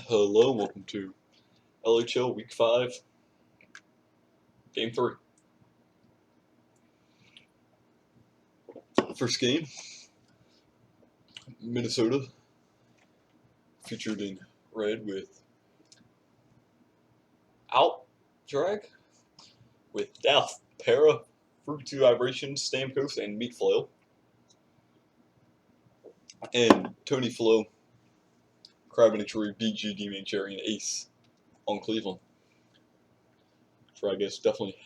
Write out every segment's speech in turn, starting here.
Hello, welcome to LHL Week 5, Game 3. First game, Minnesota, featured in red with Out Drag, with Death, Para, Fruit 2 Vibrations, Stamkos, and Meat Flail. And Tony Flo, Crab and Tree, BG, D-Man Cherry, and Ace on Cleveland. So I guess definitely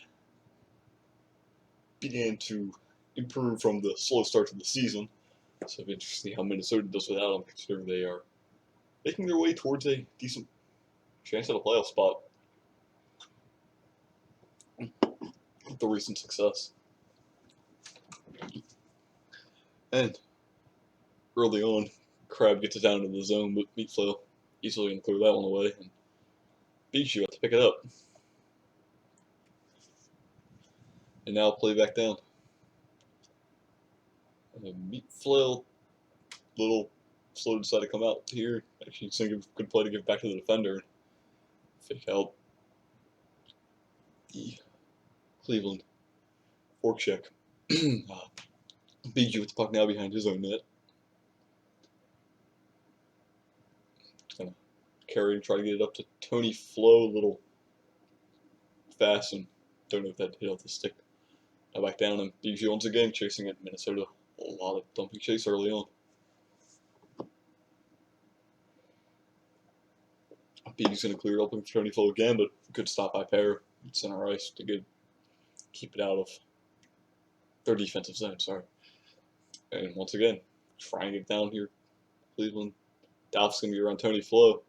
began to improve from the slow start to the season. So it'll be interesting how Minnesota does without them, considering they are making their way towards a decent chance at a playoff spot with the recent success. And early on, Crab gets it down into the zone, but Meat Flail easily going to clear that one away and beats you to pick it up. And now play back down. Meat Flail, little slow to decide to come out here. Actually, it's a good play to give back to the defender. Fake out the Cleveland fork check. Beat you with the puck now behind his own net. It's going to carry and try to get it up to Tony Flo, a little fast, and don't know if that hit off the stick. Now back down, and BG once again chasing it. Minnesota, a lot of dumping chase early on. BG's going to clear it open for Tony Flo again, but good stop by Para. Center ice to keep it out of their defensive zone, sorry. And once again, trying to get down here. Cleveland. Dolph's going to be around Tony Flo.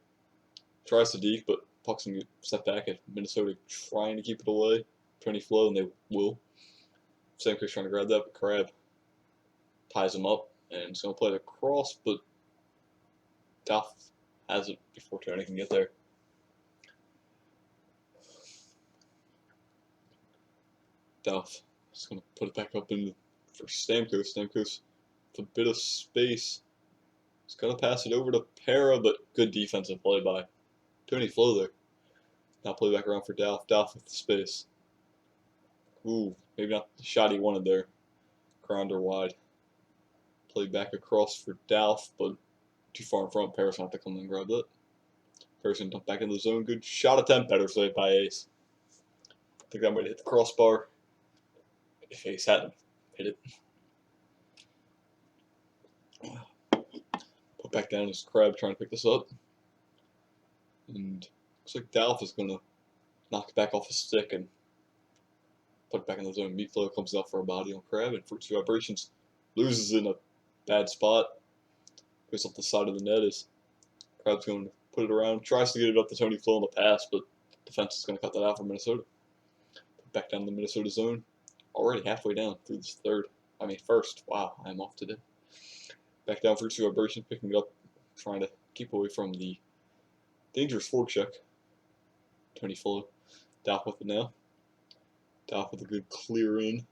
Tries to deke, but puck's going to get set back at Minnesota trying to keep it away. Tony Flo, and they will. Stamkos trying to grab that, but Crab ties him up, and he's going to play it across, but Dolph has it before Tony can get there. Dolph is going to put it back up in for Stamkos. Stamkos with a bit of space. He's going to pass it over to Para, but good defensive play by Tony Flo there. Now play back around for Dolph. Dolph with the space. Ooh, maybe not the shot he wanted there. Grounder wide. Play back across for Dolph, but too far in front. Para's going to have to come and grab it. Para's going to dump back into the zone. Good shot attempt. Better saved by Ace. I think that might hit the crossbar. If Ace hadn't hit it. Put back down his Crab trying to pick this up. And looks like Dolph is going to knock it back off his stick and put it back in the zone. Meat Flail comes out for a body on Crab, and Fruit 2 Vibrations loses in a bad spot. Goes up the side of the net as Crab's going to put it around. Tries to get it up to Tony Flo on the pass, but defense is going to cut that out for Minnesota. Put back down the Minnesota zone. Already halfway down through this first. Wow, I'm off today. Back down for 2 Vibrations, picking it up, trying to keep away from the dangerous fork check. Tony Flo. Dolph with it now. Dolph with a good clear in.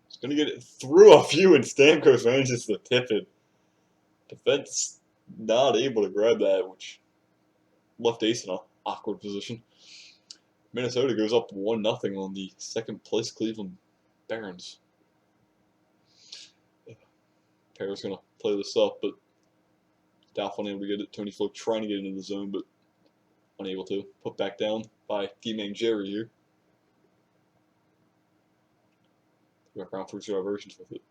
He's going to get it through a few, and Stamkos manages to tip it. Defense not able to grab that, which left Ace in an awkward position. Minnesota goes up 1-0 on the second place Cleveland Barons. Para's going to play this up, but Dolph unable to get it. Tony Flo trying to get into the zone, but unable to. Put back down by D-Man Jerry here. Back around for 2 Vibrations with it.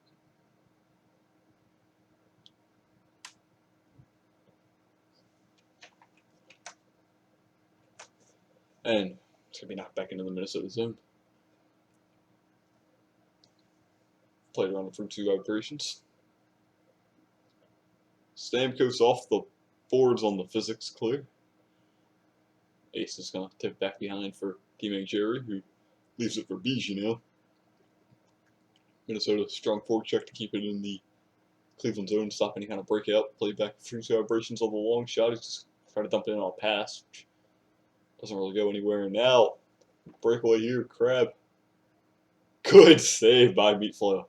And it's going to be knocked back into the Minnesota zone. Played around for 2 Vibrations. Stamkos off the boards on the physics clear. Ace is going to tip back behind for D-Man Jerry, who leaves it for BG now. Minnesota strong fork check to keep it in the Cleveland zone, stop any kind of breakout. Play back through 2 Vibrations on the long shot. He's just trying to dump it in on a pass, which doesn't really go anywhere. And now, breakaway here, Crab. Good save by Meat Flail.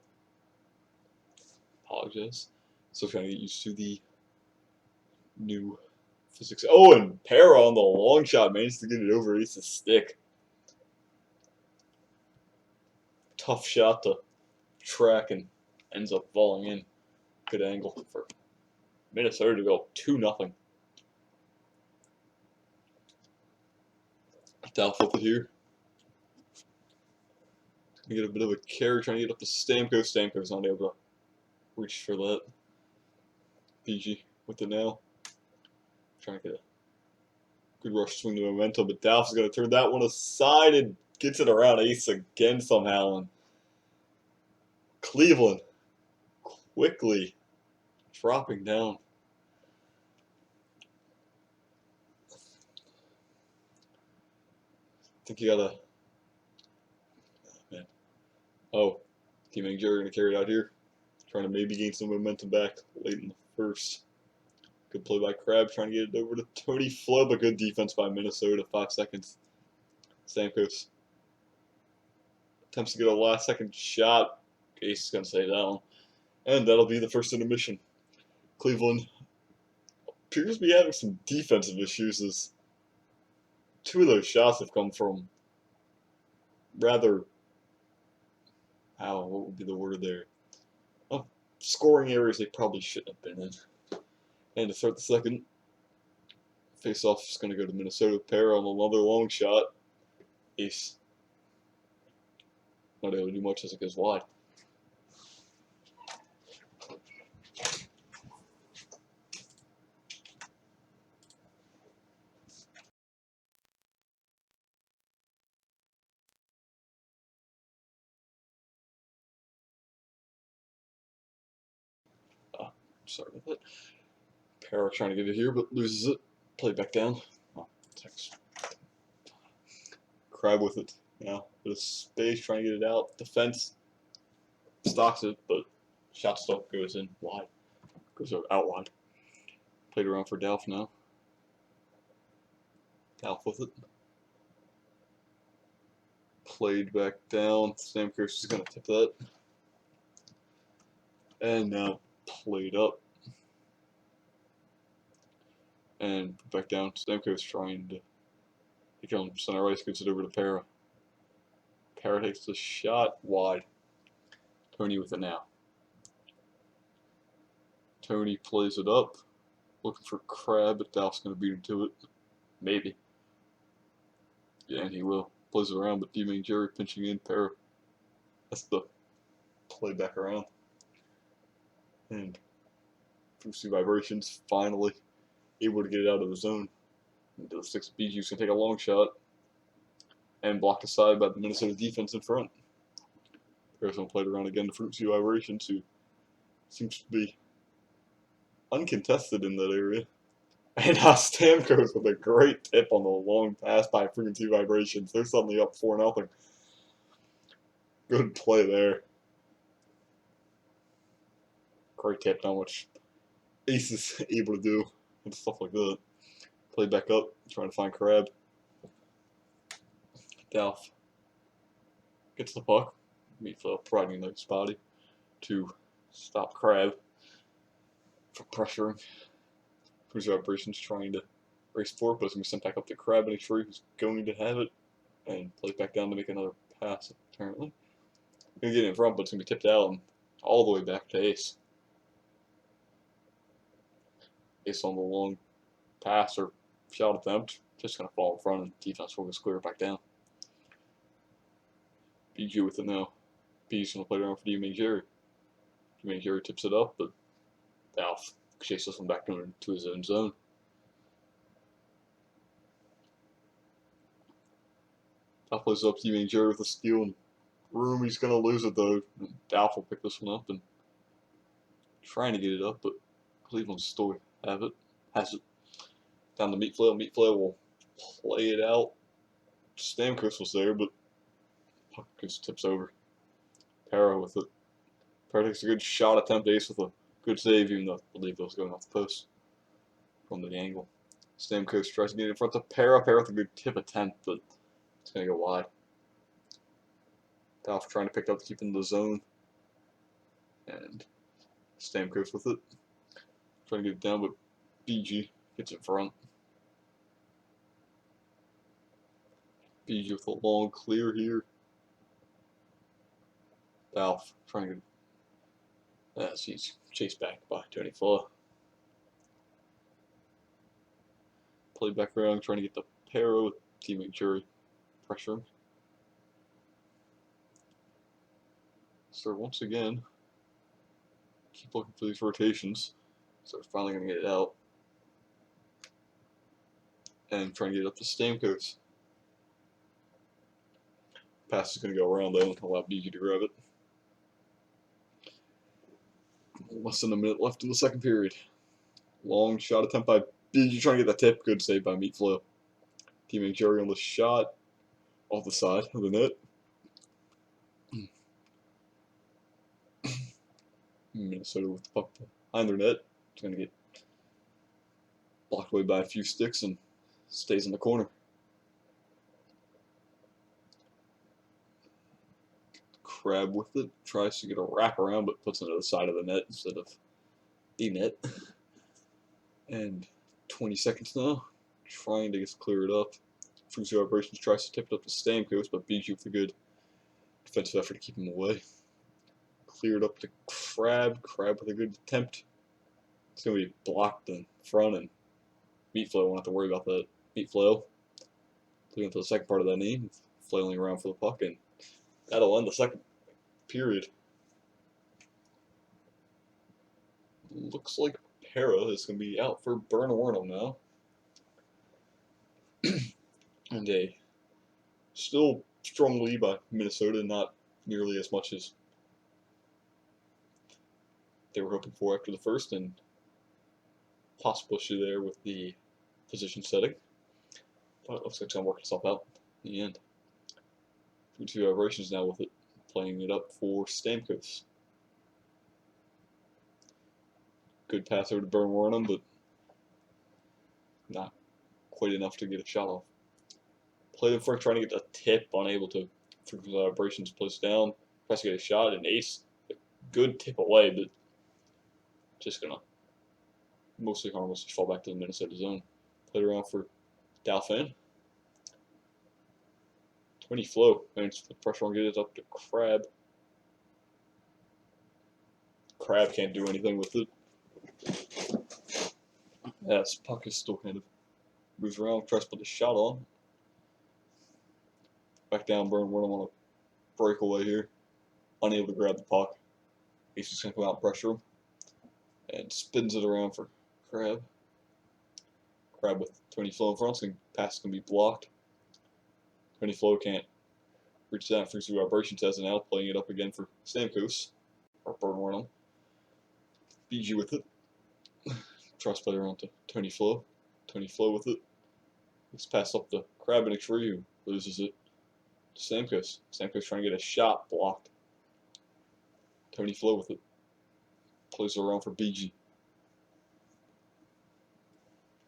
Apologize. Still trying to get used to the new Physics. Oh, and Para on the long shot managed to get it over Ace's stick. Tough shot to track and ends up falling in. Good angle for Minnesota to go 2-0. Down flip it here. Get a bit of a carry trying to get up to Stamkos. Stamkos not able to reach for that. PG with it now. Trying to get a good rush swing to momentum, but Dallas is going to turn that one aside and gets it around Ace again somehow. And Cleveland quickly dropping down. I think you gotta. Oh, man. Oh, teammate Jerry going to carry it out here. Trying to maybe gain some momentum back late in the first. Good play by Crab, trying to get it over to Tony Flo, but good defense by Minnesota. 5 seconds. Stamkos attempts to get a last-second shot. Ace is going to save that one. And that'll be the first intermission. Cleveland appears to be having some defensive issues as 2 of those shots have come from rather, what would be the word there? Scoring areas they probably shouldn't have been in. And to start the second, face-off is going to go to Minnesota. Para on another long shot. Ace not able to do much as it goes wide. Sorry about that. Para trying to get it here, but loses it. Play back down. Oh, Crab with it. Yeah, bit of space trying to get it out. Defense stocks it, but shot still goes in wide. Goes out wide. Played around for Dalf now. Dalf with it. Played back down. Stamkos is going to tip that. And now played up. And back down. Stamkos trying to pick on center ice, gets it over to Para. Para takes the shot wide. Tony with it now. Tony plays it up. Looking for Crab, but Dalf's going to beat him to it. Maybe. Yeah, and he will. Plays it around, but D-Main Jerry pinching in. Para. That's the play back around. And through some vibrations, finally able to get it out of the zone. And the 6 BG's going to take a long shot. And blocked aside by the Minnesota defense in front. Para's going to play it around again to Fruit Sea Vibrations, who seems to be uncontested in that area. And now Stamkos with a great tip on the long pass by Frequency Vibrations. They're suddenly up 4-0. Good play there. Great tip on which Ace is able to do and stuff like that. Play back up, trying to find Crab. Dalf gets the puck. Meatflow providing a nice body to stop Crab from pressuring. Cruiser Operations trying to race forward, but it's going to be sent back up to Crab and a tree who's going to have it. And play back down to make another pass, apparently. Going to get in front, but it's going to be tipped out and all the way back to Ace. Ace on the long pass or shot attempt, just going to fall in front and defense will just clear it back down. BG with it now. B's going to play around for D-Main Jerry. D-Main Jerry tips it up, but Dalf chases him back into his own zone. Dalf plays up D-Main Jerry with a steal and room. He's going to lose it though. And Dalf will pick this one up and trying to get it up, but Cleveland still has it. Down to Meatflow. Meatflow will play it out. Stamkos was there, but puck just tips over. Para with it. Para takes a good shot attempt. Ace with a good save, even though I believe it was going off the post from the angle. Stamkos tries to get in front of Para. Para with a good tip attempt, but it's going to go wide. Dalf trying to pick up to keep in the zone. And Stamkos with it. Trying to get it down, but BG gets in front. BG with a long clear here. Valve trying to get, as he's chased back by Tony Flo. Play back around, trying to get the Para with teammate Jury. Pressure him. So once again, keep looking for these rotations. So we're finally going to get it out. And trying to get it up to Stamkos. Pass is going to go around though and allow BG to grab it. Less than a minute left in the second period. Long shot attempt by BG trying to get the tip. Good save by Meatflow. Teammate Jerry on the shot. Off the side of the net. Minnesota with the puck behind their net. It's going to get blocked away by a few sticks and stays in the corner. Crab with it. Tries to get a wraparound but puts it to the side of the net instead of the net. And 20 seconds now. Trying to just clear it up. Fruity Operations tries to tip it up to Stamkos, but BG with a good defensive effort to keep him away. Cleared up to Crab. Crab with a good attempt. It's going to be blocked in front, and Meatflow won't have to worry about that. Meatflow looking to the second part of that knee, flailing around for the puck, and that'll end the second period. Looks like Para is going to be out for Burnham now. And a still strong lead by Minnesota, not nearly as much as they were hoping for after the first, and possible issue there with the position setting. But it looks like it's going to work itself out in the end. 2 Operations now with it, playing it up for Stamkos. Good pass over to Burnham, but not quite enough to get a shot off. Played in front, trying to get the tip, unable to. 2 Operations plays down, tries to get a shot, and Ace, a good tip away, but just gonna mostly harmless, just fall back to the Minnesota zone. Played around for Dalfan. 20 Flow, and the pressure on get it up to Crab. Crab can't do anything with it. Yes, puck is still kind of moves around, tries to put the shot on. Back down, Burnham on a breakaway here. Unable to grab the puck. He's just going to come out and pressure him. And spins it around for Crab. Crab with 20 Flow in front, so pass can be blocked. 20 Flow can't reach that for 2 Operations as an out, playing it up again for Stamkos. Or Burnham. BG with it. Tries to play around to Tony Flo. Tony Flo with it. It's passed up to Crab in a tree, who loses it to Stamkos. Stamkos trying to get a shot blocked. Tony Flo with it. Plays it around for BG.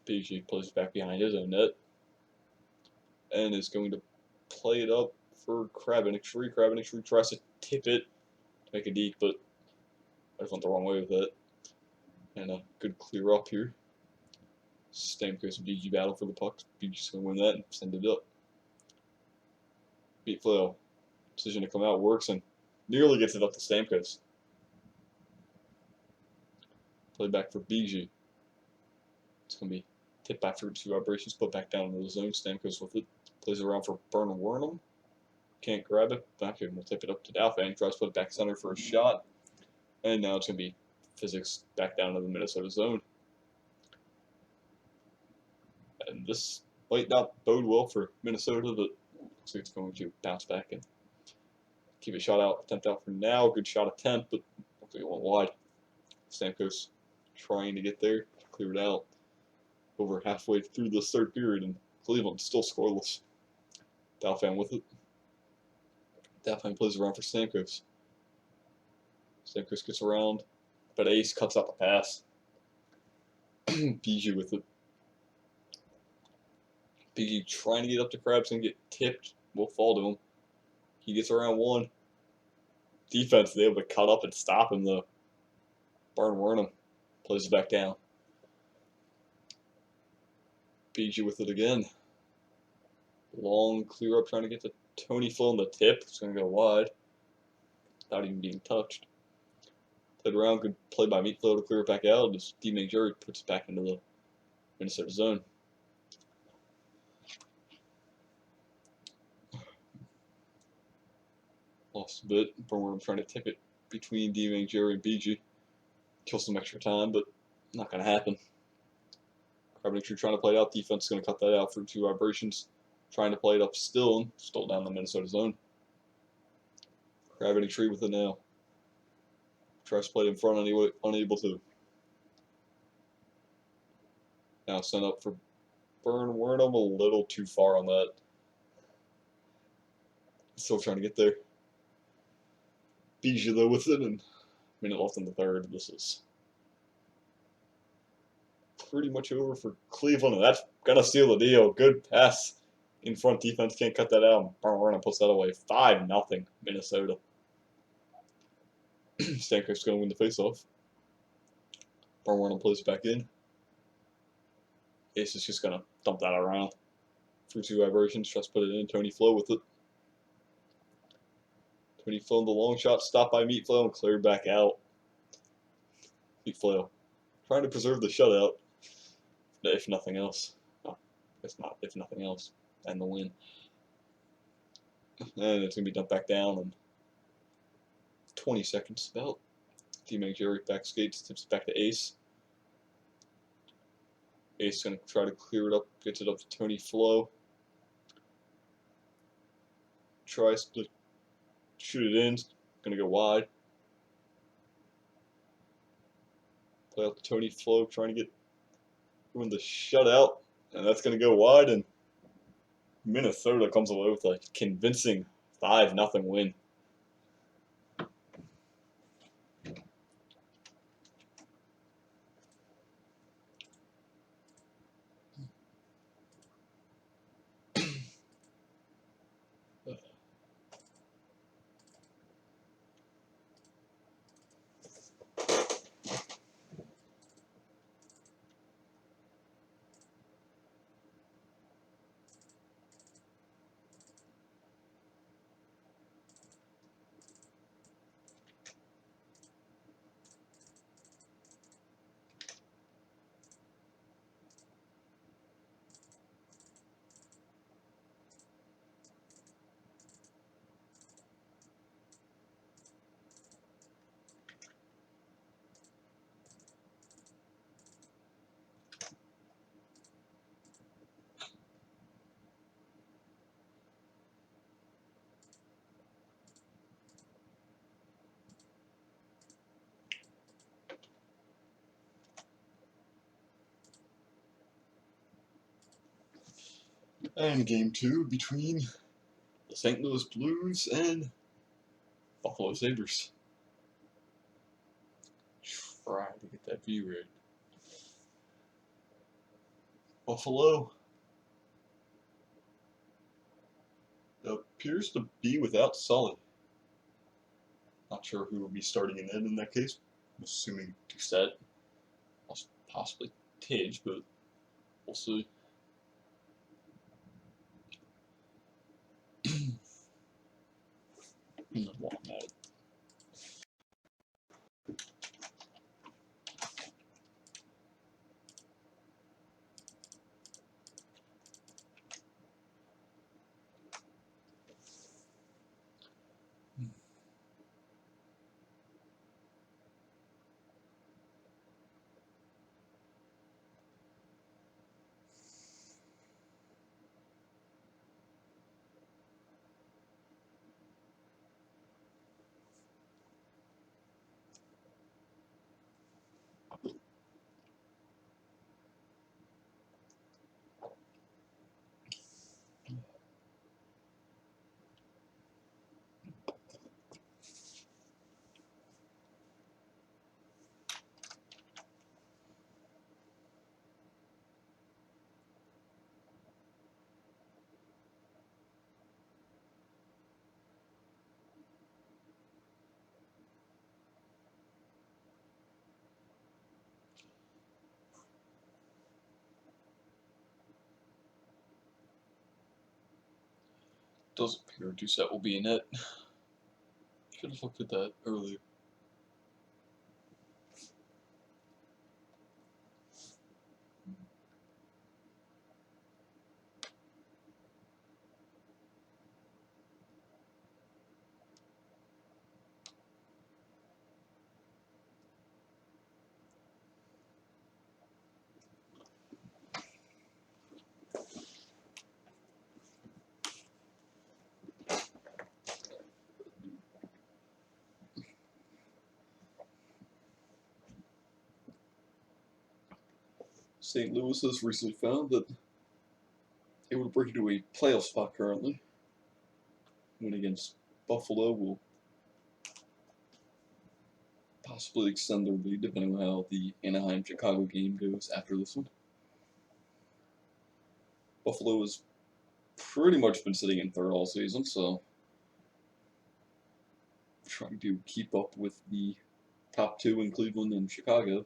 BG plays it back behind his own net. And is going to play it up for Crab in a tree. Crab in a tree tries to tip it to make a deke, but I just went the wrong way with it. And a good clear up here. Stamkos and BG battle for the puck. BG's going to win that and send it up. Beat Flo. Decision to come out works and nearly gets it up to Stamkos. Play back for BG. It's going to be tipped back for 2 Operations, put back down into the zone. Stamkos with it. Plays it around for Burnham. Can't grab it. Back here, we'll tip it up to Dalfan. Tries to put it back center for a shot. And now it's going to be physics back down to the Minnesota zone. And this might not bode well for Minnesota, but looks like it's going to bounce back and keep a shot out, attempt out for now. Good shot attempt, but looks like it went wide. Stamkos trying to get there, clear it out. Over halfway through this third period, and Cleveland still scoreless. Dalfan with it. Dalfan plays around for Stamkos. Stamkos gets around, but Ace cuts out the pass. BG with it. BG trying to get up to Krabs and get tipped. Will fall to him. He gets around one. Defense, they able to cut up and stop him though. Burnham plays it back down. BG with it again. Long clear up trying to get to Tony Flo on the tip. It's going to go wide without even being touched. Played around, good play by Meatflow to clear it back out. As D. Jerry puts it back into the Minnesota zone. Lost a bit. Burnworm trying to tip it between D. Jerry and BG. Kill some extra time, but not going to happen. Crabby Tree trying to play it out. Defense is going to cut that out for 2 vibrations. Trying to play it up still and stole down the Minnesota zone. Crabby Tree with it now. Tries to play it in front anyway, unable to. Now sent up for Burn Wernham, a little too far on that. Still trying to get there. Bijou though with it, and minute left in the third. This is pretty much over for Cleveland, and that's gonna seal the deal. Good pass in front. Defense can't cut that out. Burn Wernham puts that away. 5-0 Minnesota. Stanko's gonna win the faceoff. Burn Wernham plays back in. Ace is just gonna dump that around for 2 vibrations. Tries to put it in. Tony Flo with it. Tony Flo, the long shot, stopped by Meatflow and cleared back out. Meatflow trying to preserve the shutout, if nothing else. No, it's not. If nothing else, and the win. And it's gonna be dumped back down in 20 seconds about. D-Mag Jerry back skates, tips it back to Ace. Ace is gonna try to clear it up, gets it up to Tony Flo. Tries to shoot it in, gonna go wide. Play out to Tony Flo, trying to win the shutout, and that's gonna go wide, and Minnesota comes away with a convincing 5-0 win. And game 2 between the St. Louis Blues and Buffalo Sabres. Try to get that view right. Buffalo appears to be without Sully. Not sure who will be starting in that case. I'm assuming Doucette, possibly Tage, but we'll see. Doesn't appear Doucette will be in it. Should have looked at that earlier. St. Louis has recently found that able to break into a playoff spot currently. Win against Buffalo will possibly extend their lead depending on how the Anaheim-Chicago game goes after this one. Buffalo has pretty much been sitting in third all season, so trying to keep up with the top two in Cleveland and Chicago,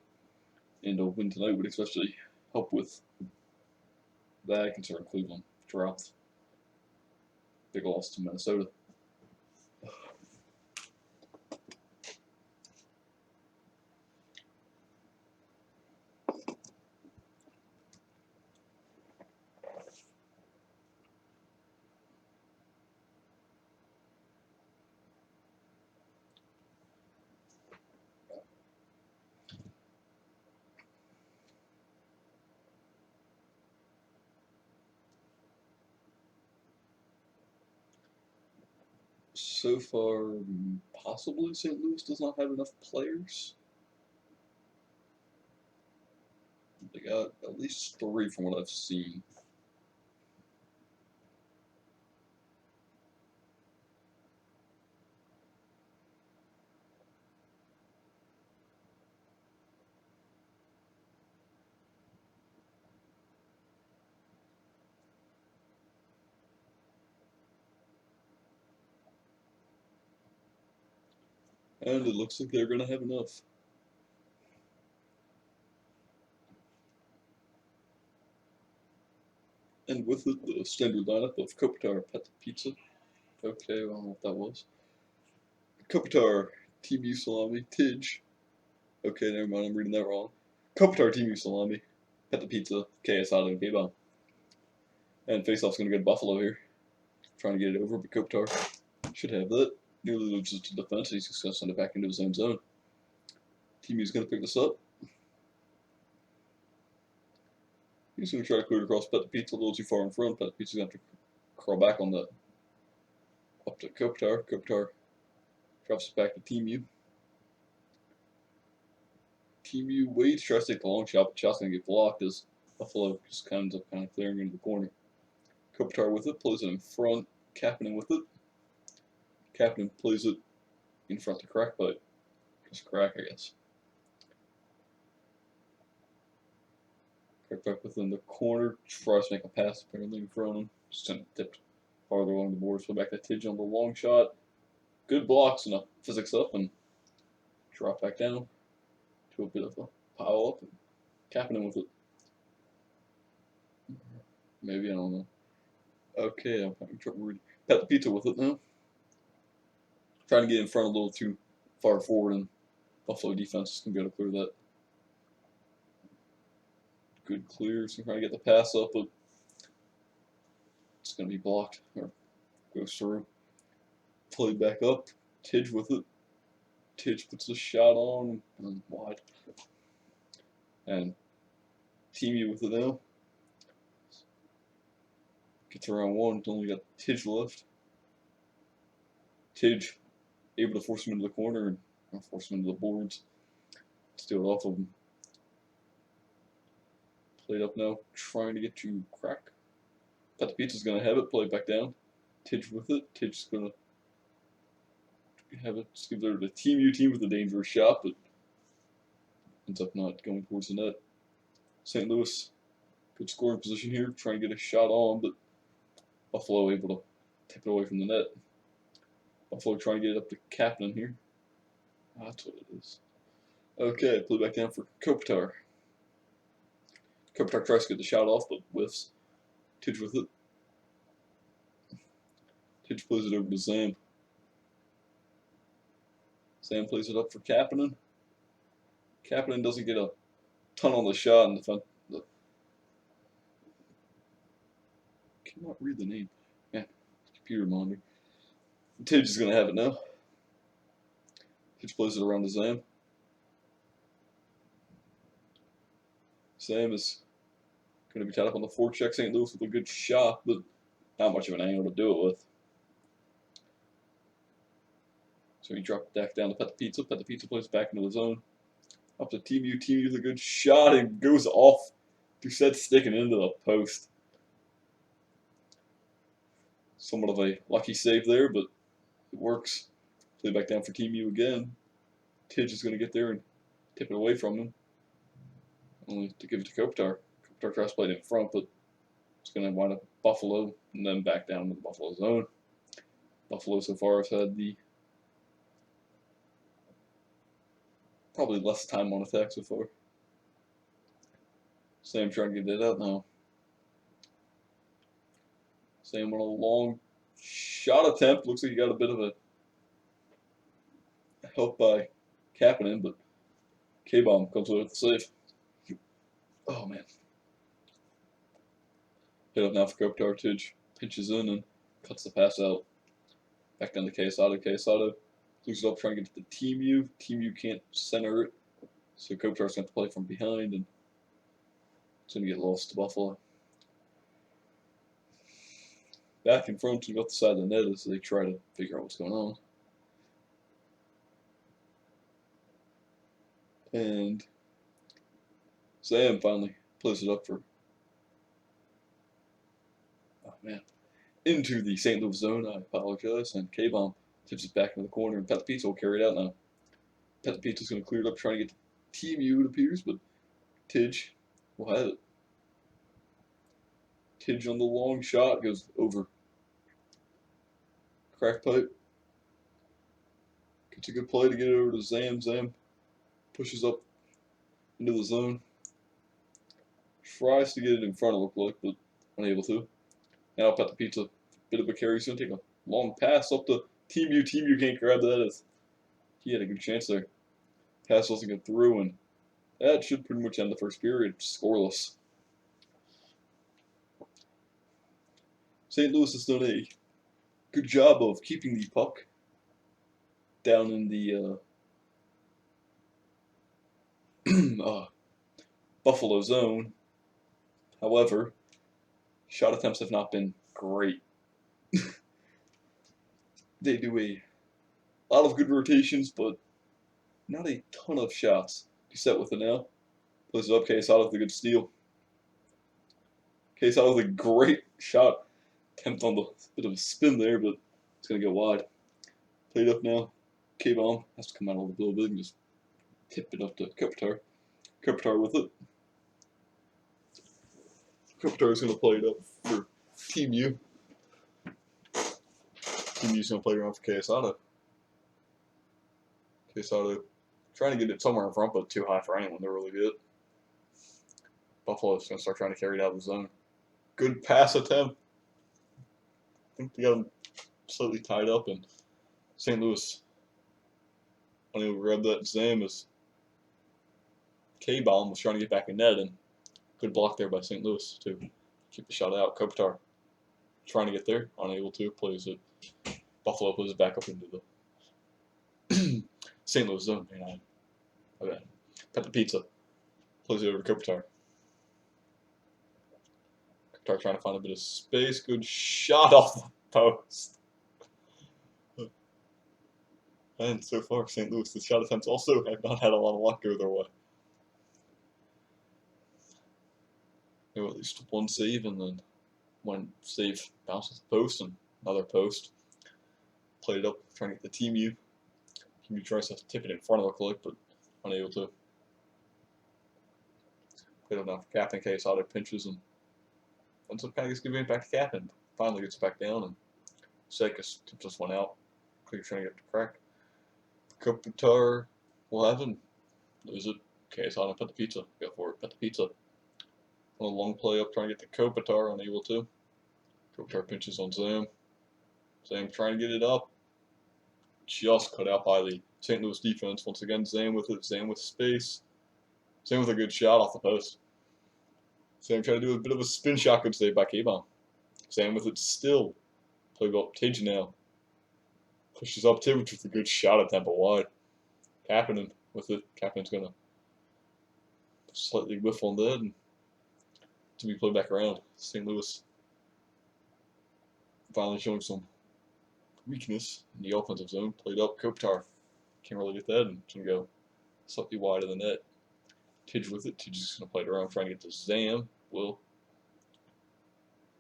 and a win tonight would especially help with that concern. Cleveland dropped. Big loss to Minnesota. So far, possibly St. Louis does not have enough players. They got at least 3 from what I've seen. And it looks like they're going to have enough. And with it, the standard lineup of Kopitar, Pet Pizza. Okay, I don't know what that was. Kopitar, TBU Salami, Tidge. Okay, never mind, I'm reading that wrong. Kopitar, TBU Salami, Pet the Pizza, KSI, and K-Bomb. And Faceoff's going to go to Buffalo here. Trying to get it over, but Kopitar should have that. Nearly loses to defense, he's just going to send it back into his own zone. TBU's going to pick this up. He's going to try to clear it across Pet the Pizza a little too far in front. Pet the Pizza's going to have to crawl back on that. Up to Kopitar. Kopitar drops it back to TBU. TBU waits, tries to take the long shot, but shot's going to get blocked as Buffalo just ends up kind of clearing into the corner. Kopitar with it, plays it in front. Kapanen with it. Kapanen plays it in front to Crack, but just Crack, I guess. Crack back within the corner, tries to make a pass, apparently in front of him. Just kind of tipped farther along the boards, put back to Tidge on the long shot. Good blocks, enough physics up, and drop back down to a bit of a pile up. And Kapanen with it. Maybe, I don't know. Okay, I'm having trouble reading. Pet the Pizza with it now. Trying to get in front a little too far forward, and Buffalo defense is going to be able to clear that. Good clear, so trying to get the pass up, but it's going to be blocked, or goes through. Played back up, Tidge with it. Tidge puts the shot on, and wide. And TBU with it now. Gets around one, only got Tidge left. Tidge able to force him into the corner and force him into the boards. Steal it off of him. Played up now, trying to get to Crack. Pet the Pizza's going to have it, play it back down. Tidge with it. Tidge's going to have it, just give it to the TBU team with a dangerous shot, but ends up not going towards the net. St. Louis, good scoring position here, trying to get a shot on, but Buffalo able to tip it away from the net. Buffalo trying to get it up to Kapanen here. That's what it is. Okay, play back down for Kopitar. Kopitar tries to get the shot off, but whiffs. Tidge with it. Tidge plays it over to Zam. Zam plays it up for Kapanen. Kapanen doesn't get a ton on the shot, and the cannot read the name. Man, computer monitor. Tidge is going to have it now. Tidge plays it around to Zam. Zam is going to be tied up on the forecheck. St. Louis with a good shot, but not much of an angle to do it with. So he dropped back down to Pet the Pizza. Pet the Pizza plays back into the zone. Up to TMU. TMU with a good shot. It goes off. Doucette sticking into the post. Somewhat of a lucky save there, but it works. Play back down for TMU again. Tidge is going to get there and tip it away from him. Only to give it to Kopitar. Kopitar tries to play it in front, but it's going to wind up Buffalo and then back down to the Buffalo zone. Buffalo so far has had the probably less time on attack so far. Sam trying to get that out now. Sam on a long shot attempt. Looks like he got a bit of a help by Kapanen, but K-Bomb comes away with the save. Oh, man. Hit up now for Kopitar. Tidge pinches in and cuts the pass out. Back down to Quesada. Quesada loses up trying to get to the TMU. TMU can't center it, so Kopitar's going to play from behind, and it's going to get lost to Buffalo. Back in front to the other side of the net as they try to figure out what's going on. And Sam finally plays it up for, oh man, into the St. Louis zone. I apologize. And K-Bomb tips it back into the corner, and Pet the Pizza will carry it out now. Pet the Pizza's going to clear it up, trying to get to TMU, it appears, but Tidge will have it. Tidge on the long shot goes over. Crack pipe. Gets a good play to get it over to Zam. Zam pushes up into the zone. Tries to get it in front, it looked like, but unable to. Now Pet the Pizza, bit of a carry. He's going to take a long pass up to TMU. TMU can't grab that as he had a good chance there. Pass doesn't get through, and that should pretty much end the first period. Scoreless. St. Louis has done a good job of keeping the puck down in the Buffalo zone. However, shot attempts have not been great. They do a lot of good rotations, but not a ton of shots. Doucette with it now. Plays it up. Quesada with a good steal. Quesada with a great shot. Attempt on the bit of a spin there, but it's going to go wide. Played up now. K-Bomb has to come out a little bit and just tip it up to Kopitar. Kopitar with it. Kopitar is going to play it up for TMU. TMU's going to play around for Quesada. Quesada trying to get it somewhere in front, but too high for anyone. They're really good. Buffalo's going to start trying to carry it out of the zone. Good pass attempt. I think they got him slightly tied up, and St. Louis unable to grab that. Zam as K-Bomb was trying to get back in net, and good block there by St. Louis to keep the shot out. Kopitar trying to get there, unable to. Plays it. Buffalo plays it back up into the St. Louis zone. Okay. Pet the Pizza plays it over to Kopitar. Kopitar trying to find a bit of space. Good shot off the post. And so far, St. Louis, the shot attempts also have not had a lot of luck go their way. They were at least one save, and then one save bounces the post, and another post. Played it up, trying to get the TMU. TMU tries to tip it in front of the click, but unable to. Played up now for Captain. Quesada pinches and ends up kind of just giving it back to Captain. Finally gets back down, and Sekas tips this one out. Clear trying to get it to crack. Kopitar will have him. Lose it. Quesada, Pet the Pizza. Go for it. Pet the Pizza. On a long play up, trying to get to Kopitar, unable to. Kopitar pinches on Zam. Sam trying to get it up. Just cut out by the St. Louis defense. Once again, Sam with it. Sam with space. Sam with a good shot off the post. Sam trying to do a bit of a spin shot. Good save by K-Bomb. Sam with it still. Play ball up Tidge now. Pushes up Tidge with a good shot at Temple wide. Kapanen with it. Kapanen's going to slightly whiff on that and to be played back around. St. Louis finally showing some weakness in the offensive zone. Played up Kopitar. Can't really get that and it's going to go slightly wide of the net. Tidge with it. Tidge is going to play it around trying to get to Zam. Will.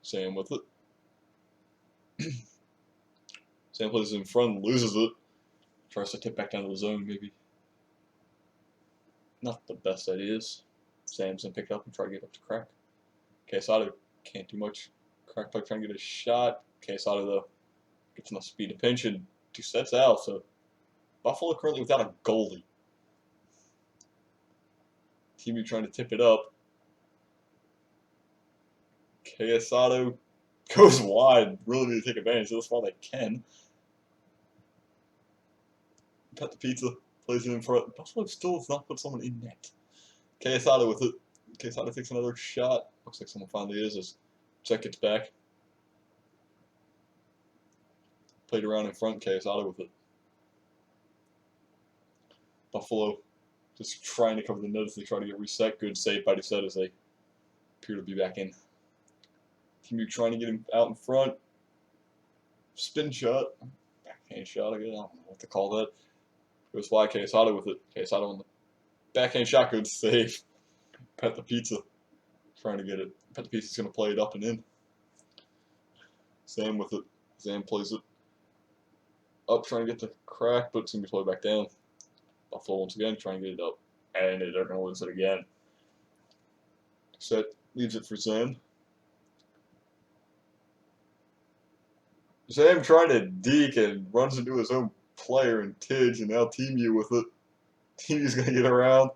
Sam with it. Sam plays it in front, loses it. Tries to tip back down to the zone, maybe. Not the best ideas. Sam's going to pick it up and try to get up to Crack. Quesada can't do much. Crack play trying to get a shot. Quesada, though, gets enough speed to pinch and 2 sets out. So Buffalo currently without a goalie. Team trying to tip it up. Quesada goes wide. Really need to take advantage of this while they can. Pet the pizza. Plays it in front. Buffalo still has not put someone in net. Quesada with it. Quesada takes another shot. Looks like someone finally is as Check gets back. Played around in front. Quesada with it. Buffalo just trying to cover the net as they try to get reset. Good save by Doucette as they appear to be back in. Team trying to get him out in front. Spin shot. Backhand shot again. I don't know what to call that. Goes wide. Quesada with it. Quesada on the backhand shot. Good save. Pet the pizza. Trying to get it. Pet the pizza's going to play it up and in. Sam with it. Sam plays it up, trying to get the Crack, but it's going to be played back down. Buffalo once again trying to get it up. And they're going to lose it again. Set leaves it for Sam. Sam trying to deke and runs into his own player and Tidge, and now Team U with it. Team U's going to get around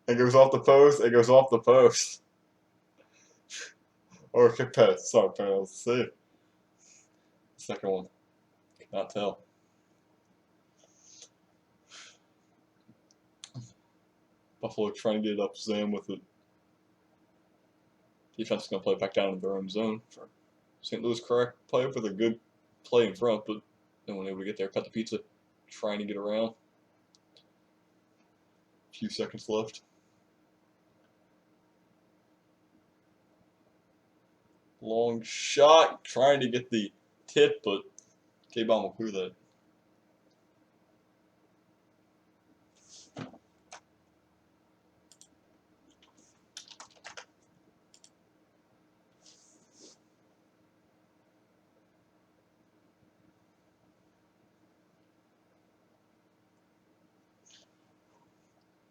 and goes off the post and goes off the post. Or kick pass. Sorry, that was the save. Second one. Cannot tell. Buffalo trying to get it up Sam with it. Defense is going to play back down in their own zone for St. Louis. Correct play up with a good play in front, but no one able to get there. Cut the pizza, trying to get around. A few seconds left. Long shot, trying to get the tip, but K-Bomb will clear that.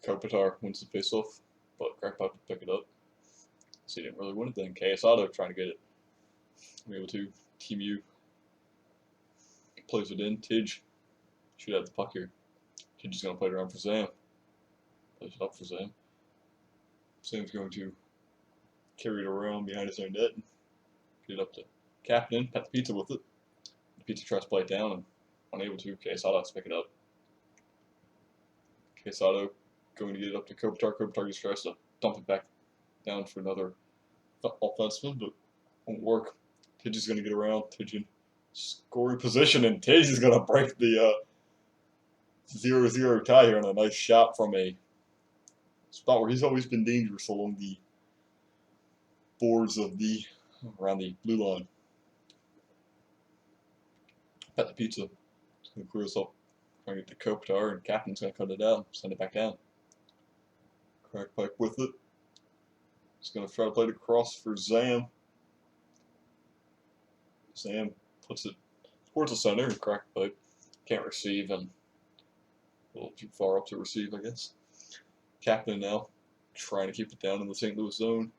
Kopitar wins the faceoff, but Crack to pick it up. So he didn't really win it then. Quesada trying to get it. I'm able to. Team U plays it in. Tidge should have the puck here. Tidge is going to play it around for Sam. Plays it up for Sam. Sam's going to carry it around behind his own net. Get it up to Kapanen. Pet the pizza with it. The pizza tries to play it down and unable to. Quesada has to pick it up. Quesada going to get it up to Kopitar. Kopitar just tries to dump it back down for another offenseman, but won't work. Tidge is going to get around. Tidge in scoring position, and Tidge is going to break the 0-0 tie here on a nice shot from a spot where he's always been dangerous along the boards of the around the blue line. Pet the pizza. It's going to clear us up. Trying to get the Kopitar, and Kapanen's going to cut it out, send it back down. Crack pipe with it. He's going to try to play it across for Zam. Sam puts it towards the center and Crack pipe. Can't receive and a little too far up to receive, I guess. Kapanen now trying to keep it down in the St. Louis zone.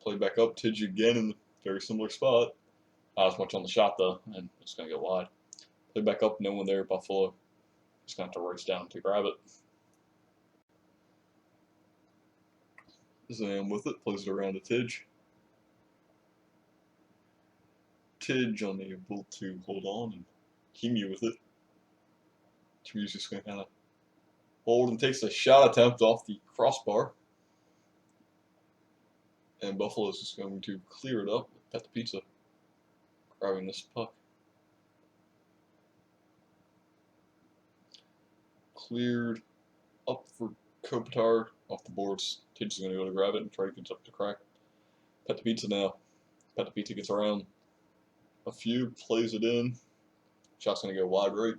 Play back up. Tidge again in a very similar spot. Not as much on the shot though, and it's going to go wide. Play back up, no one there. Buffalo just going to have to race down to grab it. Zam with it, plays it around to Tidge. Tidge unable to hold on and Hemu with it. Timu's just going to kind of hold and takes a shot attempt off the crossbar. And Buffalo's just going to clear it up with Pet the Pizza grabbing this puck. Cleared up for Kopitar off the boards. Tidge is going to go to grab it and try to get it up to crack. Pet the Pizza now. Pet the Pizza gets around a few, plays it in. Shot's going to go wide right.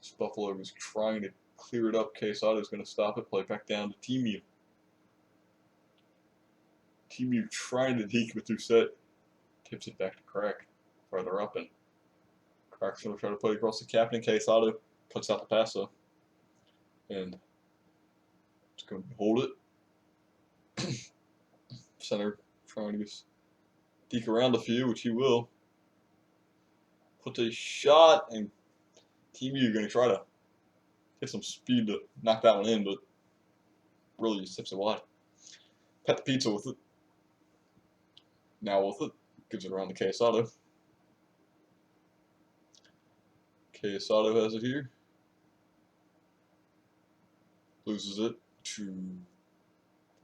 This Buffalo was trying to clear it up. Quesada's going to stop it. Play back down to Timu. Timu trying to deke with set. Tips it back to Crack. Farther up, and Crack's going to try to play across the captain. Quesada cuts out the pass though. And it's going to hold it. Center trying to just deke around a few, which he will. Puts a shot, and Timu going to try to get some speed to knock that one in, but really just tips it wide. Pet the Pizza with it. Now with it. Gives it around to Quesada. Quesada has it here. Loses it to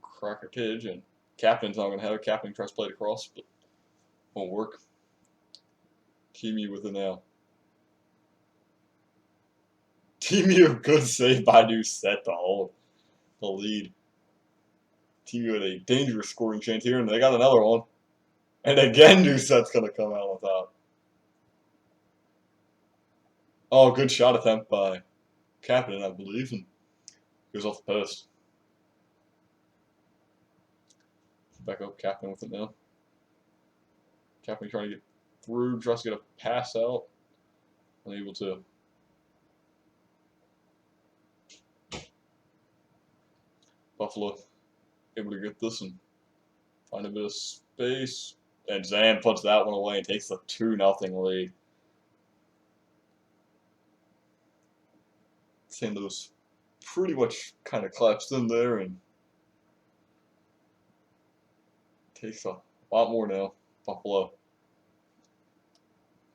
Cracker Tidge, and Captain's not going to have it. Captain tries to play it across, but won't work. Timu with it now. Timu, good save by Doucette to hold the lead. Timu had a dangerous scoring chance here, and they got another one. And again, Doucette's going to come out on top. Oh, good shot attempt by Captain, I believe, and goes off the post. Back up, Captain with it now. Captain trying to get through, tries to get a pass out. Unable to. Buffalo able to get this and find a bit of space. And Zan puts that one away and takes the 2-0 lead. St. Louis pretty much kind of collapsed in there and takes a lot more now. Buffalo.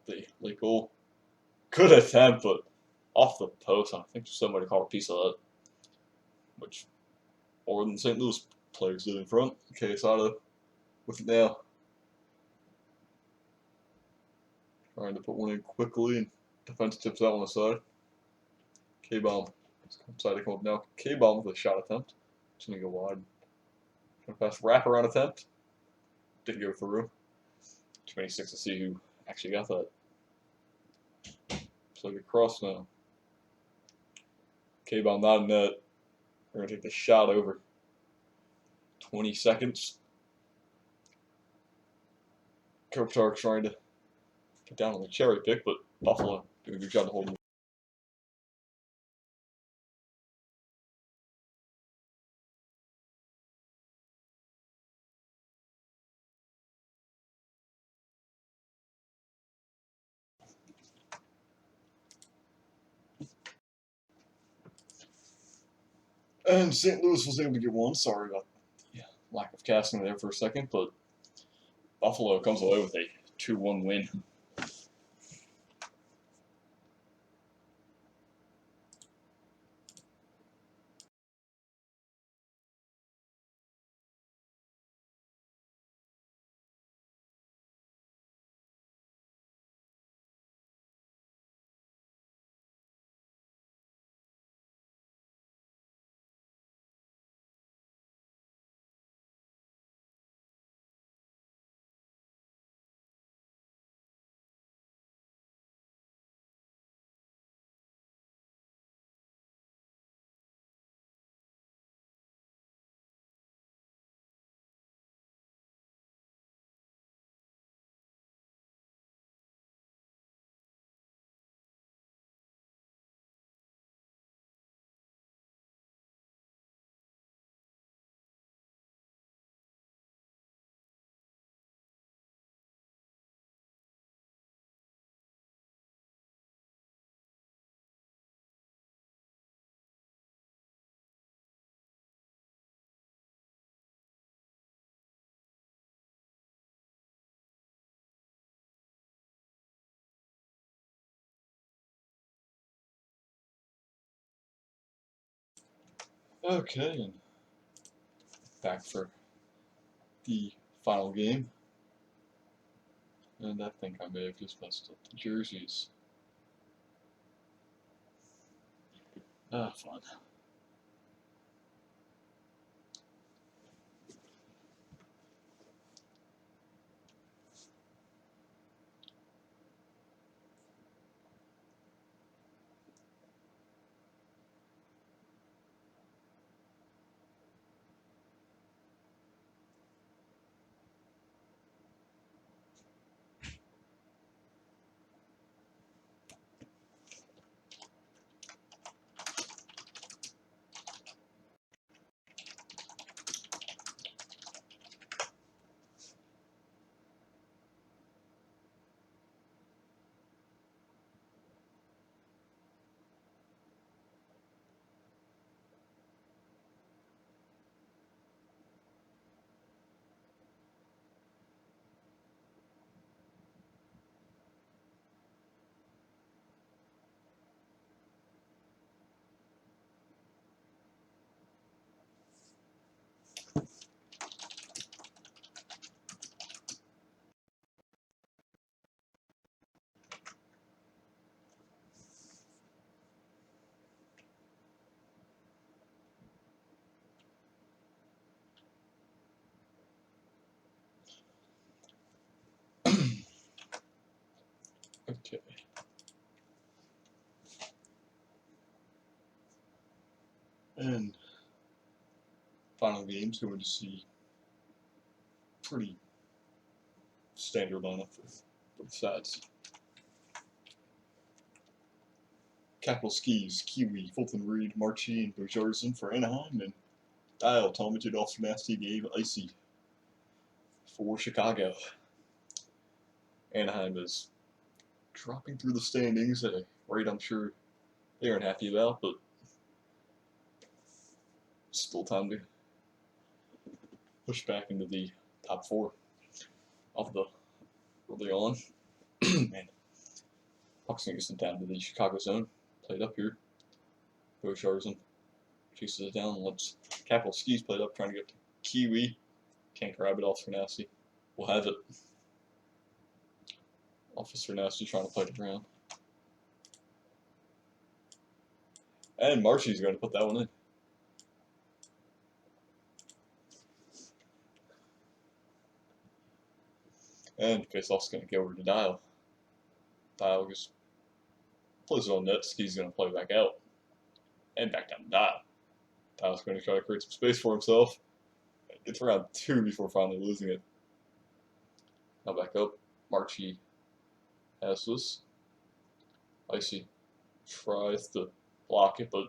The late goal. Good attempt, but off the post. I think somebody caught a piece of that. Which more than St. Louis players did in front. Quesada with it now. Trying to put one in quickly, and defense tips that one aside. K-bomb. Inside to come up now. K-bomb with a shot attempt. It's going to go wide. Trying to pass wraparound attempt. Didn't go through. 26 to see who actually got that. So we cross now. K-bomb not in net. We're going to take the shot over. 20 seconds. Kopitar trying to get down on the cherry pick, but Buffalo doing a good job to hold him. And St. Louis was able to get one. Sorry about lack of casting there for a second, but Buffalo comes away with a 2-1 win. Okay, and back for the final game. And I think I may have just messed up the jerseys. Fun. Okay. And final game's going to see pretty standard lineup for both sides. Capital Skis, Kiwi, Fulton Reed, Marchi, and Bojarzen for Anaheim, and Dial, Talmadge, Officer Nasty, Gabe, Icy for Chicago. Anaheim is dropping through the standings at a rate I'm sure they aren't happy about, but still time to push back into the top four of the early on. Man, Puck's gonna get sent down to the Chicago zone. Played up here. Bojarzen chases it down. Lets Capital Skis played up, trying to get to Kiwi. Can't grab it. Officer Nasty will have it. Officer Nasty trying to play it around. And Marchi's going to put that one in. And faceoff's going to go over to Dial. Dial just plays it on net. Ski's going to play back out. And back down to Dial. Dial's going to try to create some space for himself. Gets around two before finally losing it. Now back up. Marchi has this. Icy tries to block it, but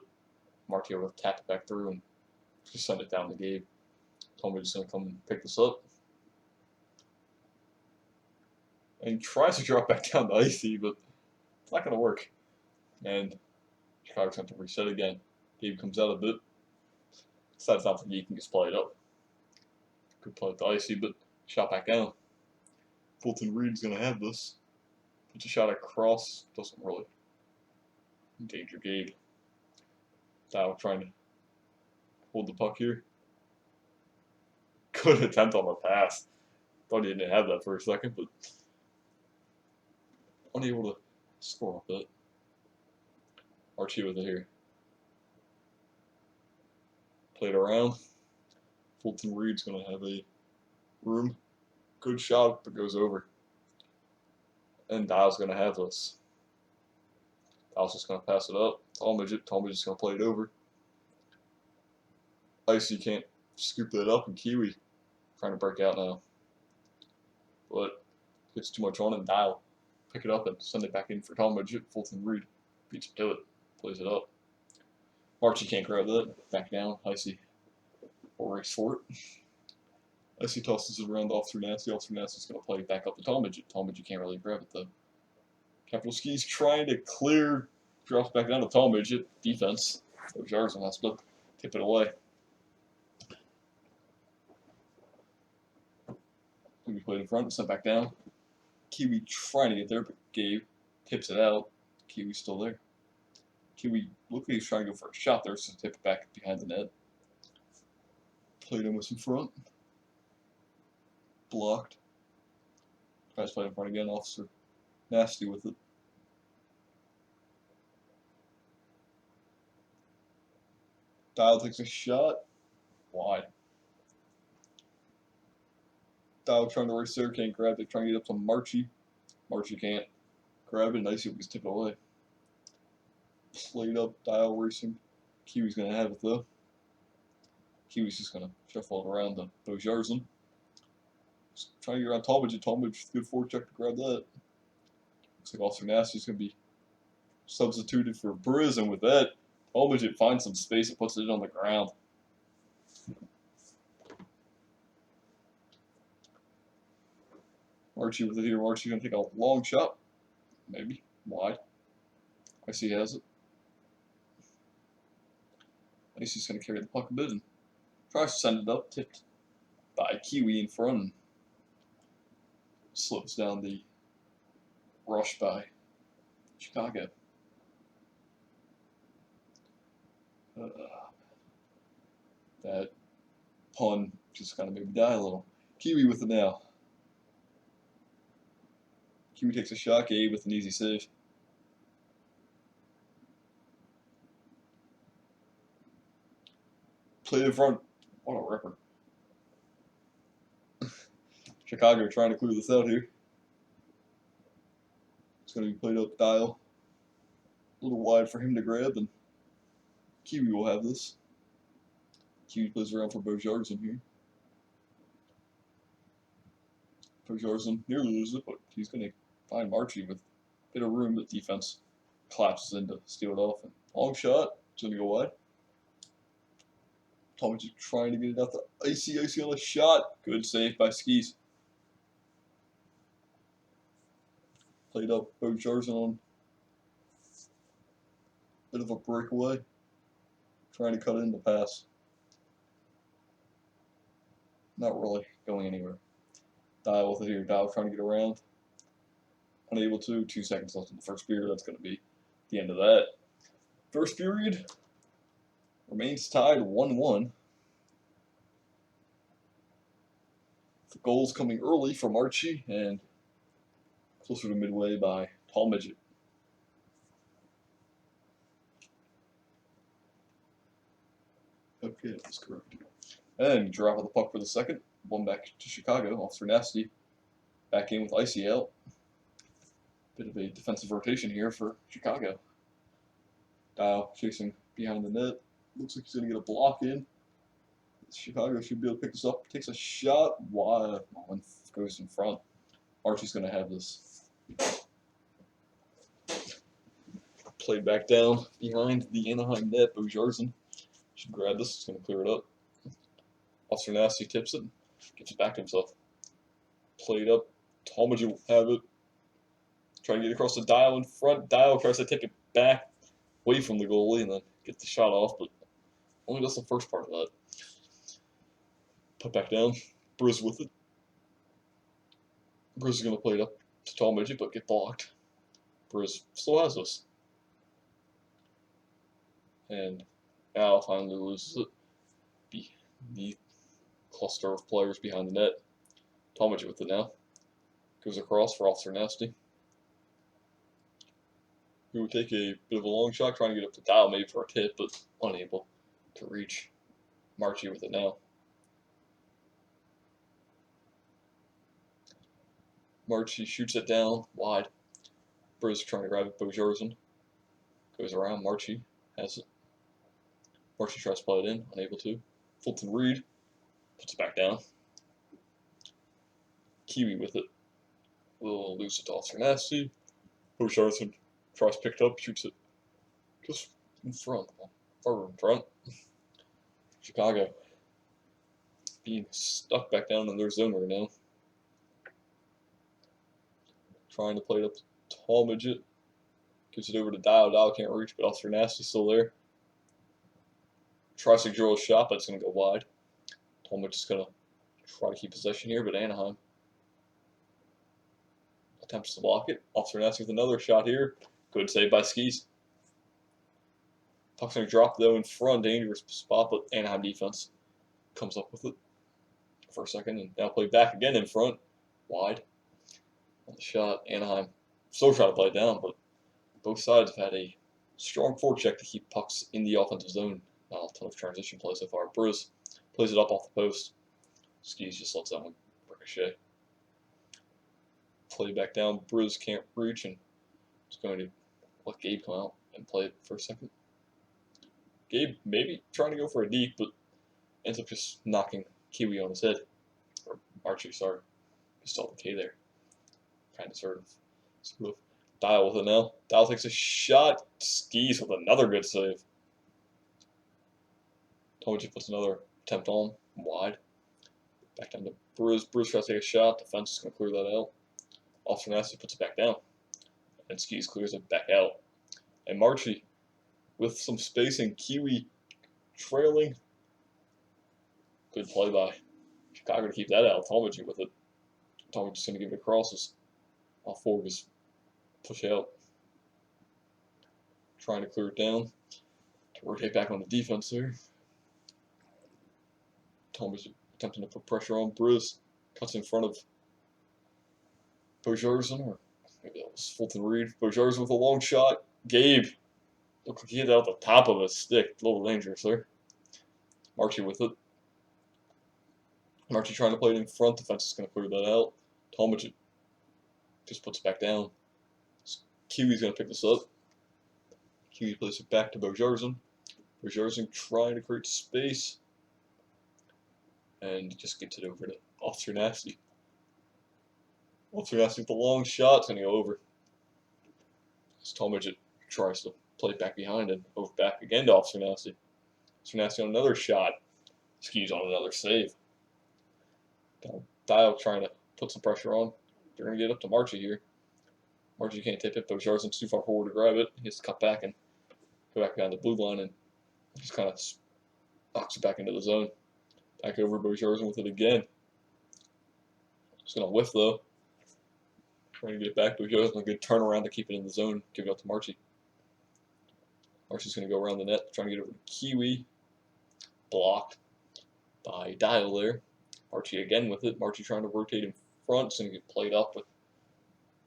Marchi will tap it back through and just send it down to Gabe. Talmadge is going to come and pick this up. And tries to drop back down to Icy, but it's not going to work. And Chicago's going to reset again. Gabe comes out a bit. Decides not to Gabe can just play it up. Good play to Icy, but shot back down. Fulton Reed's going to have this. Puts a shot across. Doesn't really endanger Gabe. Dial trying to hold the puck here. Good attempt on the pass. Thought he didn't have that for a second, but unable to score a bit. Archie with it here. Played around. Fulton Reed's going to have a room. Good shot, but goes over. And Dial's going to have this. Dial's just going to pass it up. Talmadge is going to play it over. Icy can't scoop that up, and Kiwi trying to break out now. But gets too much on, and Dial pick it up and send it back in for Talmadge. Fulton Reed beats him to it, plays it up. Marchi can't grab that. Back down. Icy will race for it. Icy tosses it around off through Nasty. Off through Nasty's going to play back up to Talmadge. Talmadge can't really grab it though. Capital Skis trying to clear. Drops back down to Talmadge. Defense. Bojarzen has to tip it away. Kiwi played in front, sent back down. Kiwi trying to get there, but Gabe tips it out. Kiwi's still there. Kiwi looked like he was trying to go for a shot there, so tip it back behind the net. Played him with some front. Blocked. Tries to play in front again. Officer nasty with it. Dial takes a shot. Wide. Dial trying to race there, can't grab it. Trying to get up to Marchie. Marchie can't grab it. Nice, he's tipped away. Played up, Dial racing. Kiwi's gonna have it though. Kiwi's just gonna shuffle it around to Bojarzen. Trying to get around Talmadge. Talmadge, good forecheck to grab that. Looks like Officer Nasty's gonna be substituted for Briz, and with that, Talmadge finds some space and puts it on the ground. Archie with it here. Archie's gonna take a long shot. Maybe. Wide. I see he has it. Icy's gonna carry the puck a bit and tries to send it up, tipped by Kiwi in front. Slows down the rush by Chicago. That pun just kind of made me die a little. Kiwi with it now. Kiwi takes a shot, Gabe with an easy save. Played in front. What a ripper. Chicago trying to clear this out here. It's going to be played up Dial. A little wide for him to grab, and Kiwi will have this. Kiwi plays around for Bojarzen here. Bojarzen nearly loses it, but he's going to find Marchie with a bit of room, but defense collapses in to steal it off. And long shot, it's going to go wide. Talmadge trying to get it out to Icy. Icy on a shot. Good save by Skis. Played up Bojarzen on a bit of a breakaway. Trying to cut it in the pass. Not really going anywhere. Dial with it here. Dial trying to get around. Unable to. 2 seconds left in the first period. That's going to be the end of that. First period remains tied 1-1. The goals coming early from Archie and closer to midway by Talmadge. Okay, that's correct. And drop of the puck for the second. One back to Chicago. Officer Nasty back in with Icy out. Bit of a defensive rotation here for Chicago. Dial chasing behind the net. Looks like he's going to get a block in. Chicago should be able to pick this up. Takes a shot. Wide. One goes in front. Archie's going to have this. Played back down behind the Anaheim net. Bojarzen should grab this. It's going to clear it up. Officer Nasty tips it. Gets it back to himself. Played up. Talmadge will have it. Trying to get across the Dial in front. Dial tries to take it back away from the goalie and then get the shot off, but only does the first part of that. Put back down. Briz with it. Briz is going to play it up to Talmadge, but get blocked. Briz still has this. And Al finally loses it. The cluster of players behind the net. Talmadge with it now. Goes across for Officer Nasty. Who would take a bit of a long shot, trying to get up to Dial maybe for a tip, but unable to reach. Marchie with it now. Marchie shoots it down wide. Briz trying to grab it. Bojarzen goes around. Marchie has it. Marchie tries to play it in, unable to. Fulton Reed puts it back down. Kiwi with it. Will lose it to Officer Nasty. Bojarzen tries to pick it up, shoots it just in front, far in front. Chicago being stuck back down in their zone right now. Trying to play it up to Talmadge. Gives it over to Dial. Dial can't reach, but Officer Nasty's still there. Tries to drill a shot, but it's going to go wide. Talmadge is going to try to keep possession here, but Anaheim attempts to block it. Officer Nasty with another shot here. Good save by Skis. Puck's going to drop though in front. Dangerous spot, but Anaheim defense comes up with it for a second, and now play back again in front, wide on the shot. Anaheim still trying to play it down, but both sides have had a strong forecheck to keep pucks in the offensive zone. Not a ton of transition play so far. Bruce plays it up off the post. Skis just lets that one ricochet. Play back down. Bruce can't reach and is going to let Gabe come out and play it for a second. Gabe maybe trying to go for a deke, but ends up just knocking Kiwi on his head. Or Archie, sorry. Just all the K there. Kind of sort of. Dial with it now. Dial takes a shot. Skis with another good save. Tomaji puts another attempt on. Wide. Back down to Bruce. Bruce tries to take a shot. Defense is going to clear that out. Officer Nasty puts it back down. And Skis clears it back out. And Marchie, with some spacing, Kiwi trailing. Good play by Chicago to keep that out. Tomaji with it. Tomaji's going to give it across as all four of his push out. Trying to clear it down. To rotate back on the defense there. Tomaji attempting to put pressure on Bruce. Cuts in front of Bojarzen, or maybe that was Fulton Reed. Bojarzen with a long shot. Gabe. Looks like he hit out the top of his stick. A little dangerous there. Marchie with it. Marchie trying to play it in front. Defense is going to clear that out. Tomaji just puts it back down. Kiwi's going to pick this up. Kiwi plays it back to Bojarzen. Bojarzen trying to create space. And just gets it over to Officer Nasty. Officer Nasty with the long shot. It's going to go over. As Tomaji tries to play it back behind and over back again to Officer Nasty. Officer Nasty on another shot. Skis on another save. Dial trying to put some pressure on. They're going to get up to Marchie here. Marchie can't tip it, but Jarzen's too far forward to grab it. He has to cut back and go back down the blue line and just kind of knocks it back into the zone. Back over Bojarzen with it again. Just going to whiff though. Trying to get it back to Bojarzen. A good turnaround to keep it in the zone. Give it up to Marchie. Marchie's going to go around the net, trying to get over to Kiwi. Blocked by Dial there. Marchie again with it. Marchie trying to rotate in front. It's going to get played up with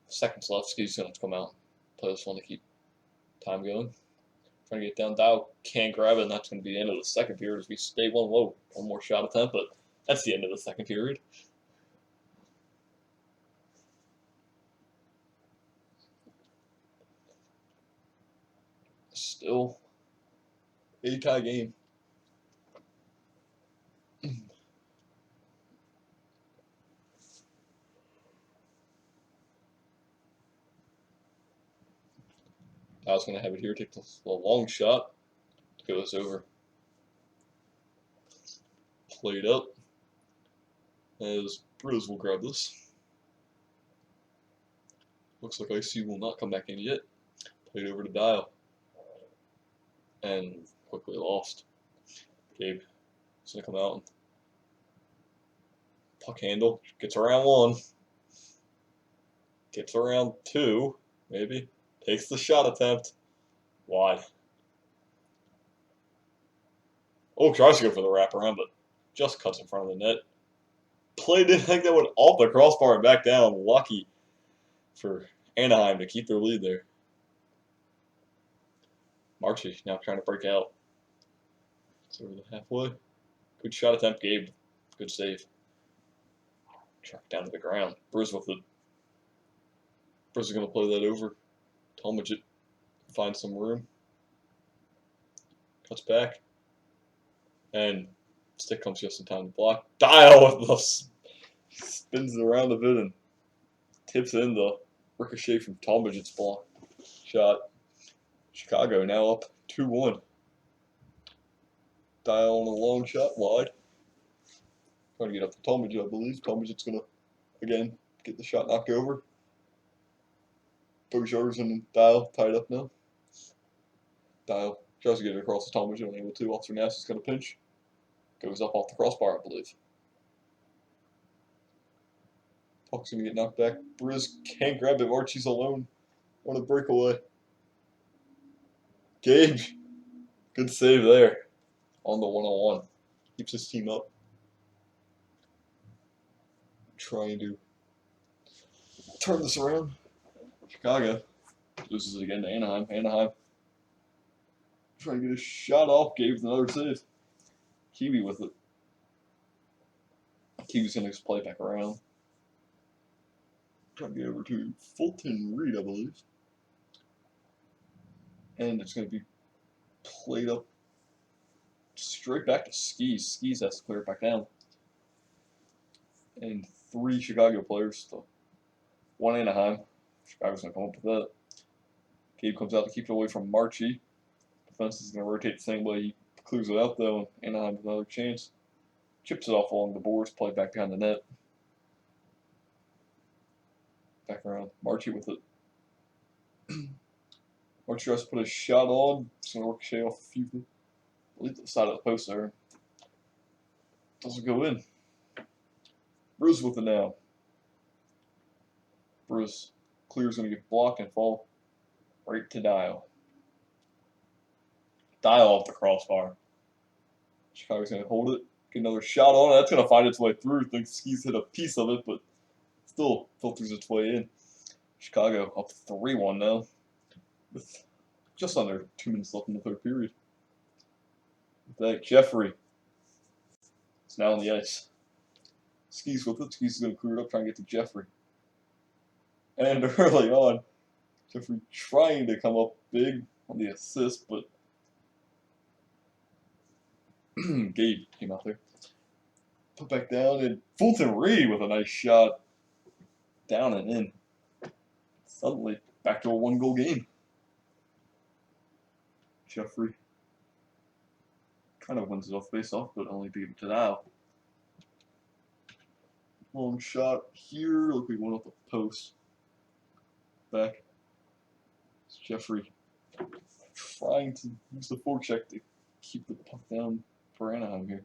seconds left. Ski's going to come out. Play this one to keep time going. Trying to get down. Dial can't grab it, and that's going to be the end of the second period as we stay 1-0. One more shot attempt, but that's the end of the second period. Still a tie game. I was going to have it here, take the long shot to go this over. Played up as Bruce will grab this. Looks like IC will not come back in yet. Played over to Dial. And quickly lost. Gabe is going to come out and puck handle. Gets around one. Gets around two, maybe. Takes the shot attempt. Wide. Oh, tries to go for the wraparound, but just cuts in front of the net. Played it like that went off the crossbar and back down. Lucky for Anaheim to keep their lead there. Marchie now trying to break out. It's over the halfway. Good shot attempt, Gabe. Good save. Tracked down to the ground. Bruce with it. Bruce is going to play that over. Tomaji finds some room. Cuts back. And stick comes just in time to block. Dial with the spins it around a bit and tips in the ricochet from Tomaji's block shot. Chicago now up 2-1. Dial on a long shot wide. Trying to get up to Tomaji, I believe. Tomaji's going to, again, get the shot knocked over. Bojarzen and Dial tied up now. Dial tries to get it across to Tomaji, unable to. Officer Nasty's going to pinch. Goes up off the crossbar, I believe. Puck's going to get knocked back. Briz can't grab it. Archie's alone on a breakaway. Gabe, good save there on the 1-on-1. Keeps his team up trying to turn this around. Chicago loses it again to Anaheim. Anaheim trying to get a shot off. Gave another save. Kiwi with it. Kiwi's going to play back around. Trying to get over to Fulton Reed, I believe. And it's going to be played up straight back to Skis. Skis has to clear it back down. And 3 Chicago players to 1 Anaheim. Chicago's going to come up with that. Gabe comes out to keep it away from Marchie. Defense is going to rotate the same way. He clears it out, though, and Anaheim has another chance. Chips it off along the boards, play back behind the net. Back around. Marchie with it. Marchie tries to put a shot on. It's going to ricochet off a few. I believe the side of the post there. Doesn't go in. Bruce with it now. Bruce clear's going to get blocked and fall right to Dial. Dial off the crossbar. Chicago's going to hold it. Get another shot on it. That's going to find its way through. I think Skis hit a piece of it, but still filters its way in. Chicago up 3-1 now, with just under 2 minutes left in the third period. With that, Jeffrey is now on the ice. Skis with it. Skis is going to clear it up, trying to get to Jeffrey. And early on, Jeffrey trying to come up big on the assist, but Gabe came out there. Put back down, and Fulton Reed with a nice shot. Down and in. Suddenly, back to a 1-goal game. Jeffrey kind of wins it off face-off, but only beat it to Dial. Long shot here. Look, we went off the post. Back. It's Jeffrey trying to use the forecheck to keep the puck down for Anaheim here.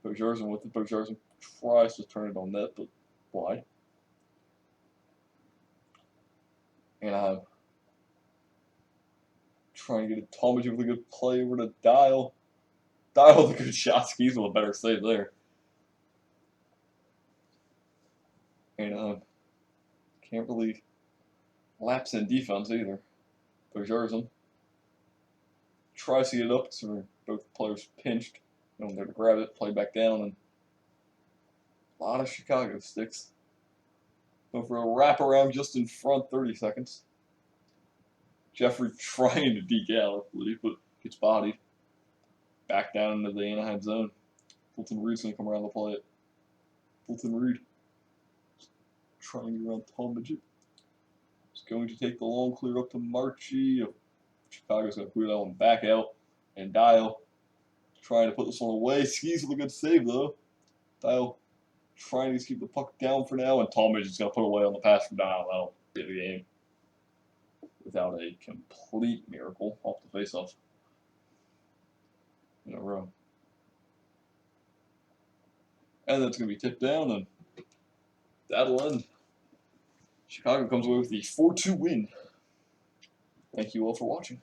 Bojarzen with it. Bojarzen tries to turn it on net, but wide. Anaheim trying to get a Tomaji with a good play over to Dial. Dial with a good shot. Skis with a better save there. Anaheim can't really lapse in defense either. Bojarzen tries to get it up, so both players pinched. No one there to grab it, play back down, and a lot of Chicago sticks. Going for a wraparound just in front, 30 seconds. Jeffrey trying to deke out, I believe, but gets bodied. Back down into the Anaheim zone. Fulton Reed's going to come around to play it. Fulton Reed trying to get around Tom Midget. He's going to take the long clear up to Marchie. Chicago's going to clear that one back out. And Dial trying to put this one away. Skis with a good save, though. Dial trying to keep the puck down for now, and Tom Midget's going to put away on the pass from Dial. That'll get the game without a complete miracle off the faceoff in a row. And that's going to be tipped down, and that'll end. Chicago comes away with the 4-2 win. Thank you all for watching.